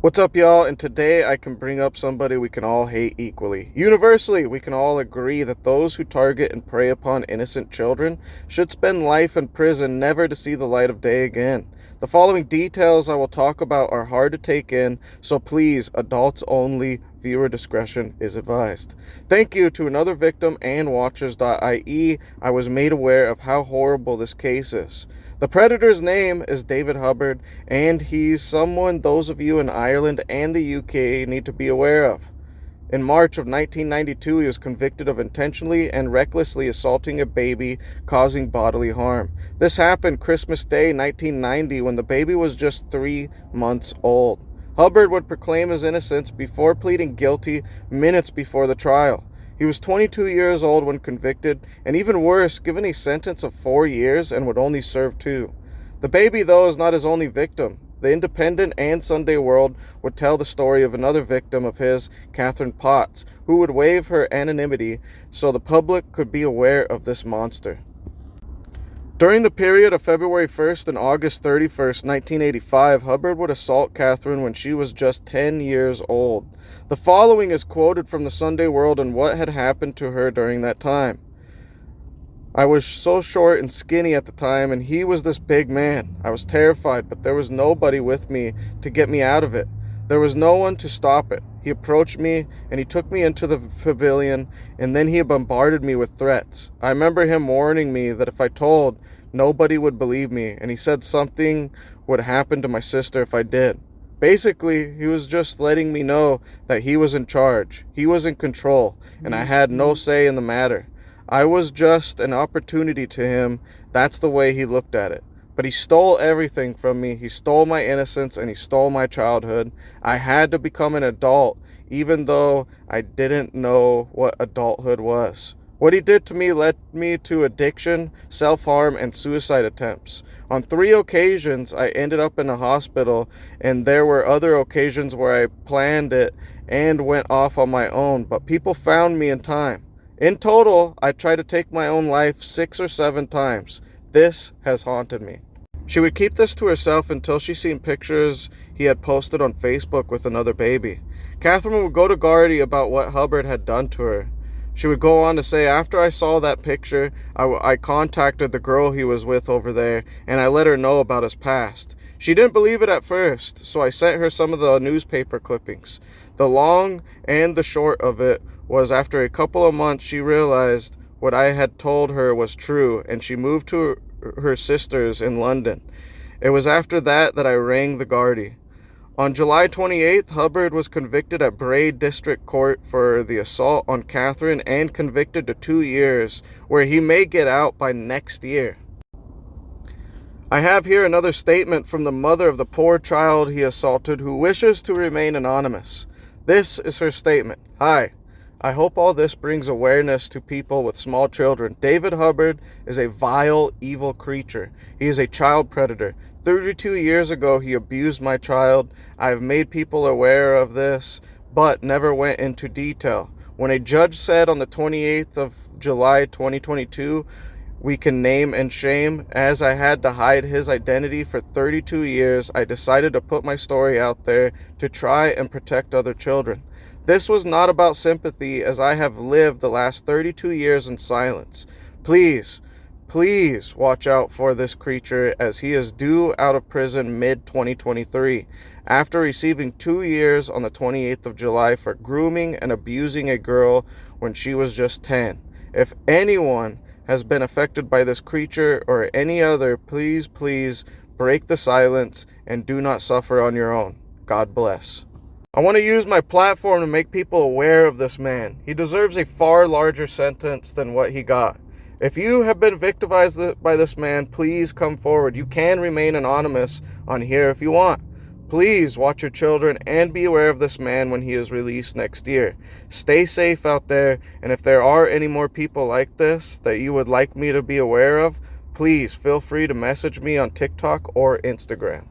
What's up, y'all? And today I can bring up somebody we can all hate equally. Universally, we can all agree that those who target and prey upon innocent children should spend life in prison, never to see the light of day again. The following details I will talk about are hard to take in, so please, adults only, viewer discretion is advised. Thank you to another victim and Watchers.ie. I was made aware of how horrible this case is. The predator's name is David Hubbard, and he's someone those of you in Ireland and the UK need to be aware of. In March of 1992, he was convicted of intentionally and recklessly assaulting a baby, causing bodily harm. This happened Christmas Day 1990 when the baby was just 3 months old. Hubbard would proclaim his innocence before pleading guilty minutes before the trial. He was 22 years old when convicted, and even worse, given a sentence of 4 years and would only serve 2. The baby, though, is not his only victim. The Independent and Sunday World would tell the story of another victim of his, Catherine Potts, who would waive her anonymity so the public could be aware of this monster. During the period of February 1st and August 31st, 1985, Hubbard would assault Catherine when she was just 10 years old. The following is quoted from the Sunday World and what had happened to her during that time. I was so short and skinny at the time, and he was this big man. I was terrified, but there was nobody with me to get me out of it. There was no one to stop it. He approached me, and he took me into the pavilion, and then he bombarded me with threats. I remember him warning me that if I told, nobody would believe me, and he said something would happen to my sister if I did. Basically, he was just letting me know that he was in charge. He was in control, and I had no say in the matter. I was just an opportunity to him. That's the way he looked at it. But he stole everything from me. He stole my innocence and he stole my childhood. I had to become an adult, even though I didn't know what adulthood was. What he did to me led me to addiction, self-harm, and suicide attempts. On 3 occasions, I ended up in a hospital, and there were other occasions where I planned it and went off on my own, but people found me in time. In total, I tried to take my own life 6 or 7 times. This has haunted me. She would keep this to herself until she seen pictures he had posted on Facebook with another baby. Catherine would go to Gardaí about what Hubbard had done to her. She would go on to say, after I saw that picture, I contacted the girl he was with over there, and I let her know about his past. She didn't believe it at first, so I sent her some of the newspaper clippings. The long and the short of it was, after a couple of months, she realized what I had told her was true, and she moved to her sisters in London. It was after that I rang the Gardaí. On July 28th, Hubbard was convicted at Bray District Court for the assault on Catherine and convicted to 2 years, where he may get out by next year. I have here another statement from the mother of the poor child he assaulted, who wishes to remain anonymous. This is her statement. Hi. I hope all this brings awareness to people with small children. David Hubbard is a vile, evil creature. He is a child predator. 32 years ago, he abused my child. I have made people aware of this, but never went into detail. When a judge said on the 28th of July 2022, we can name and shame, as I had to hide his identity for 32 years, I decided to put my story out there to try and protect other children. This was not about sympathy, as I have lived the last 32 years in silence. Please, please watch out for this creature, as he is due out of prison mid-2023, after receiving 2 years on the 28th of July for grooming and abusing a girl when she was just 10. If anyone has been affected by this creature or any other, please break the silence and do not suffer on your own. God bless. I want to use my platform to make people aware of this man. He deserves a far larger sentence than what he got. If you have been victimized by this man, please come forward. You can remain anonymous on here if you want. Please watch your children and be aware of this man when he is released next year. Stay safe out there, and if there are any more people like this that you would like me to be aware of, please feel free to message me on TikTok or Instagram.